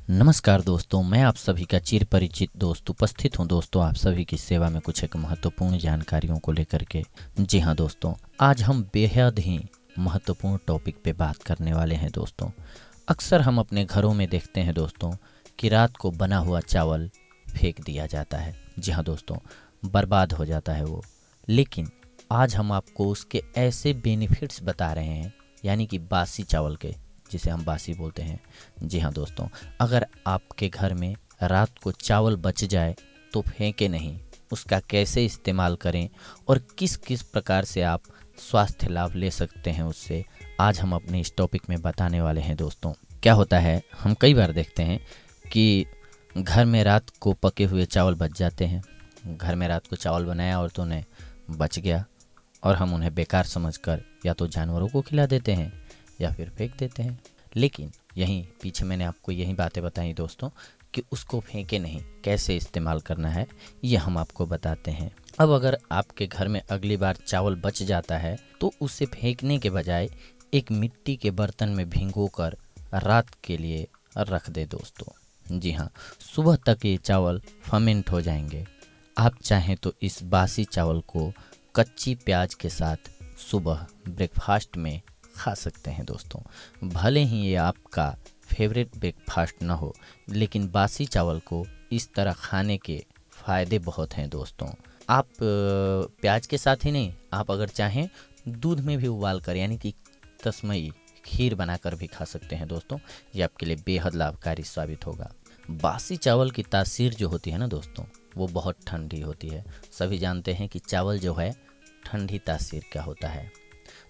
नमस्कार दोस्तों, मैं आप सभी का चिर परिचित दोस्त उपस्थित हूं दोस्तों आप सभी की सेवा में कुछ एक महत्वपूर्ण जानकारियों को लेकर के। जी हाँ दोस्तों, आज हम बेहद ही महत्वपूर्ण टॉपिक पे बात करने वाले हैं दोस्तों। अक्सर हम अपने घरों में देखते हैं दोस्तों कि रात को बना हुआ चावल फेंक दिया जाता है। जी हाँ दोस्तों, बर्बाद हो जाता है वो। लेकिन आज हम आपको उसके ऐसे बेनिफिट्स बता रहे हैं, यानी कि बासी चावल के, जिसे हम बासी बोलते हैं। जी हाँ दोस्तों, अगर आपके घर में रात को चावल बच जाए तो फेंके नहीं, उसका कैसे इस्तेमाल करें और किस किस प्रकार से आप स्वास्थ्य लाभ ले सकते हैं उससे, आज हम अपने इस टॉपिक में बताने वाले हैं दोस्तों। क्या होता है, हम कई बार देखते हैं कि घर में रात को पके हुए चावल बच जाते हैं। घर में रात को चावल बनाया और तो उन्हें बच गया और हम उन्हें बेकार समझकर या तो जानवरों को खिला देते हैं या फिर फेंक देते हैं। लेकिन यहीं पीछे मैंने आपको यही बातें बताई दोस्तों कि उसको फेंके नहीं, कैसे इस्तेमाल करना है ये हम आपको बताते हैं। अब अगर आपके घर में अगली बार चावल बच जाता है तो उसे फेंकने के बजाय एक मिट्टी के बर्तन में भिगोकर रात के लिए रख दे दोस्तों। जी हाँ, सुबह तक ये चावल फर्मेंट हो जाएंगे। आप चाहें तो इस बासी चावल को कच्ची प्याज के साथ सुबह ब्रेकफास्ट में खा सकते हैं दोस्तों। भले ही ये आपका फेवरेट ब्रेकफास्ट ना हो, लेकिन बासी चावल को इस तरह खाने के फ़ायदे बहुत हैं दोस्तों। आप प्याज के साथ ही नहीं, आप अगर चाहें दूध में भी उबाल कर, यानी कि तस्मई खीर बनाकर भी खा सकते हैं दोस्तों। ये आपके लिए बेहद लाभकारी साबित होगा। बासी चावल की तासीर जो होती है ना दोस्तों, वो बहुत ठंडी होती है। सभी जानते हैं कि चावल जो है ठंडी तासीर का होता है।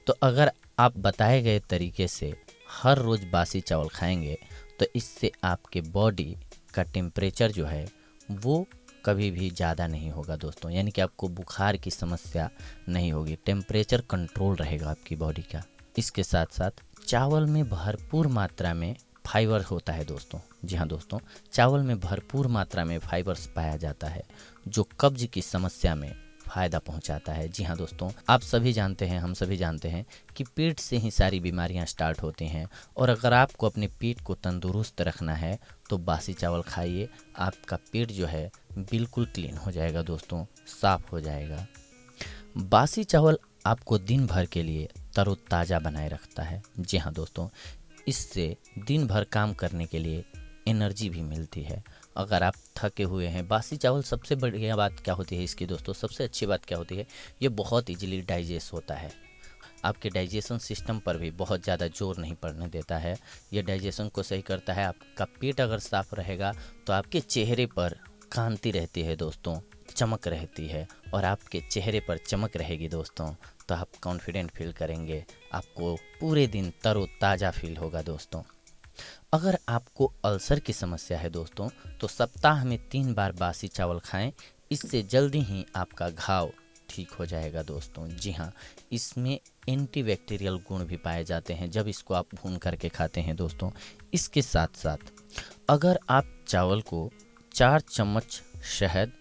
तो अगर आप बताए गए तरीके से हर रोज़ बासी चावल खाएंगे तो इससे आपके बॉडी का टेम्परेचर जो है वो कभी भी ज़्यादा नहीं होगा दोस्तों, यानी कि आपको बुखार की समस्या नहीं होगी। टेम्परेचर कंट्रोल रहेगा आपकी बॉडी का। इसके साथ साथ चावल में भरपूर मात्रा में फाइबर होता है दोस्तों। जी हाँ दोस्तों, चावल में भरपूर मात्रा में फाइबर्स पाया जाता है जो कब्ज की समस्या में फ़ायदा पहुंचाता है। जी हाँ दोस्तों, आप सभी जानते हैं, हम सभी जानते हैं कि पेट से ही सारी बीमारियां स्टार्ट होती हैं। और अगर आपको अपने पेट को तंदुरुस्त रखना है तो बासी चावल खाइए, आपका पेट जो है बिल्कुल क्लीन हो जाएगा दोस्तों, साफ हो जाएगा। बासी चावल आपको दिन भर के लिए तरोताज़ा बनाए रखता है। जी हाँ दोस्तों, इससे दिन भर काम करने के लिए एनर्जी भी मिलती है। अगर आप थके हुए हैं, बासी चावल सबसे बढ़िया बात क्या होती है इसकी दोस्तों, सबसे अच्छी बात क्या होती है, ये बहुत इजीली डाइजेस्ट होता है। आपके डाइजेशन सिस्टम पर भी बहुत ज़्यादा जोर नहीं पड़ने देता है। ये डाइजेशन को सही करता है। आपका पेट अगर साफ रहेगा तो आपके चेहरे पर कांति रहती है दोस्तों, चमक रहती है। और आपके चेहरे पर चमक रहेगी दोस्तों तो आप कॉन्फिडेंट फील करेंगे, आपको पूरे दिन तरोताज़ा फील होगा दोस्तों। अगर आपको अल्सर की समस्या है दोस्तों तो सप्ताह में 3 बार बासी चावल खाएं, इससे जल्दी ही आपका घाव ठीक हो जाएगा दोस्तों। जी हाँ, इसमें एंटीबैक्टीरियल गुण भी पाए जाते हैं जब इसको आप भून करके खाते हैं दोस्तों। इसके साथ साथ अगर आप चावल को 4 चम्मच शहद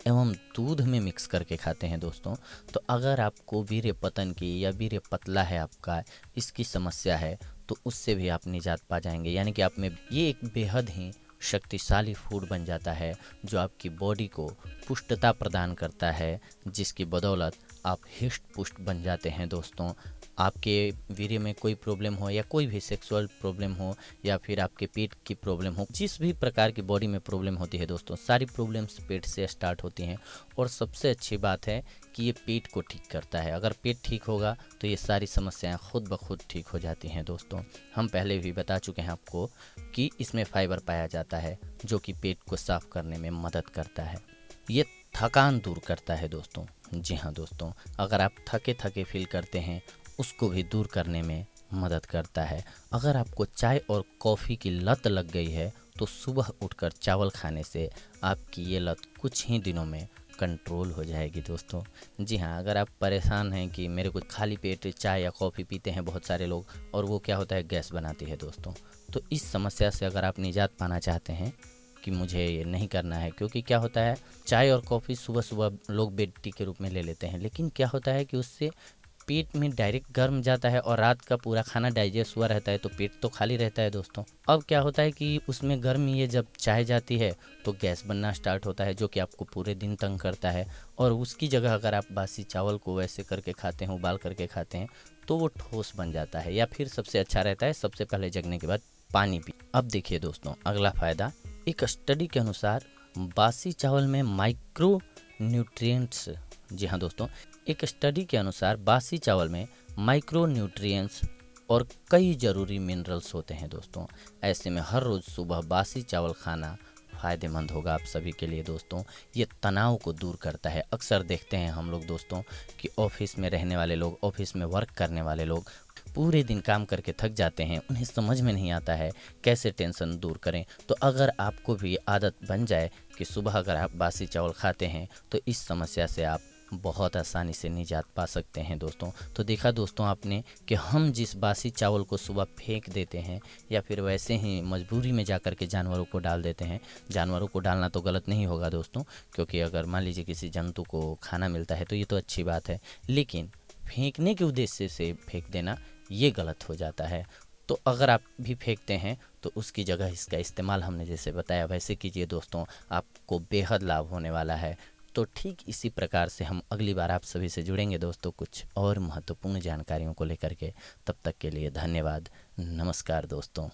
एवं दूध में मिक्स करके खाते हैं दोस्तों, तो अगर आपको वीर्य पतन की या वीर्य पतला है आपका, इसकी समस्या है, तो उससे भी आप निजात पा जाएंगे। यानी कि आप में ये एक बेहद ही शक्तिशाली फूड बन जाता है जो आपकी बॉडी को पुष्टता प्रदान करता है, जिसकी बदौलत आप हिष्ट पुष्ट बन जाते हैं दोस्तों। आपके वीर्य में कोई प्रॉब्लम हो या कोई भी सेक्सुअल प्रॉब्लम हो या फिर आपके पेट की प्रॉब्लम हो, जिस भी प्रकार की बॉडी में प्रॉब्लम होती है दोस्तों, सारी प्रॉब्लम्स पेट से स्टार्ट होती हैं। और सबसे अच्छी बात है कि ये पेट को ठीक करता है। अगर पेट ठीक होगा तो ये सारी समस्याएं खुद ब खुद ठीक हो जाती हैं दोस्तों। हम पहले भी बता चुके हैं आपको कि इसमें फाइबर पाया जाता है जो कि पेट को साफ करने में मदद करता है। ये थकान दूर करता है दोस्तों। जी हाँ दोस्तों, अगर आप थके थके फील करते हैं उसको भी दूर करने में मदद करता है। अगर आपको चाय और कॉफ़ी की लत लग गई है तो सुबह उठकर चावल खाने से आपकी ये लत कुछ ही दिनों में कंट्रोल हो जाएगी दोस्तों। जी हाँ, अगर आप परेशान हैं कि मेरे को खाली पेट चाय या कॉफ़ी पीते हैं बहुत सारे लोग और वो क्या होता है, गैस बनाती है दोस्तों, तो इस समस्या से अगर आप निजात पाना चाहते हैं कि मुझे ये नहीं करना है, क्योंकि क्या होता है, चाय और कॉफ़ी सुबह सुबह लोग बेड टी के रूप में ले लेते हैं, लेकिन क्या होता है कि उससे पेट में डायरेक्ट गर्म जाता है और रात का पूरा खाना डाइजेस्ट हुआ रहता है तो पेट तो खाली रहता है दोस्तों। अब क्या होता है कि उसमें गर्मी ये जब चाय जाती है तो गैस बनना स्टार्ट होता है, जो कि आपको पूरे दिन तंग करता है। और उसकी जगह अगर आप बासी चावल को वैसे करके खाते हैं, उबाल करके खाते हैं, तो वो ठोस बन जाता है। या फिर सबसे अच्छा रहता है सबसे पहले जगने के बाद पानी पी। अब देखिए दोस्तों अगला फ़ायदा, एक स्टडी के अनुसार बासी चावल में माइक्रो न्यूट्रिएंट्स, जी हाँ दोस्तों, एक स्टडी के अनुसार बासी चावल में माइक्रो न्यूट्रिएंट्स और कई ज़रूरी मिनरल्स होते हैं दोस्तों। ऐसे में हर रोज़ सुबह बासी चावल खाना फ़ायदेमंद होगा आप सभी के लिए दोस्तों। ये तनाव को दूर करता है। अक्सर देखते हैं हम लोग दोस्तों कि ऑफिस में रहने वाले लोग, ऑफिस में वर्क करने वाले लोग पूरे दिन काम करके थक जाते हैं, उन्हें समझ में नहीं आता है कैसे टेंशन दूर करें। तो अगर आपको भी आदत बन जाए कि सुबह अगर आप बासी चावल खाते हैं तो इस समस्या से आप बहुत आसानी से निजात पा सकते हैं दोस्तों। तो देखा दोस्तों आपने कि हम जिस बासी चावल को सुबह फेंक देते हैं या फिर वैसे ही मजबूरी में जा कर के जानवरों को डाल देते हैं। जानवरों को डालना तो गलत नहीं होगा दोस्तों, क्योंकि अगर मान लीजिए किसी जंतु को खाना मिलता है तो ये तो अच्छी बात है, लेकिन फेंकने के उद्देश्य से फेंक देना ये गलत हो जाता है। तो अगर आप भी फेंकते हैं तो उसकी जगह इसका इस्तेमाल हमने जैसे बताया वैसे कीजिए दोस्तों, आपको बेहद लाभ होने वाला है। तो ठीक इसी प्रकार से हम अगली बार आप सभी से जुड़ेंगे दोस्तों कुछ और महत्वपूर्ण जानकारियों को लेकर के। तब तक के लिए धन्यवाद। नमस्कार दोस्तों।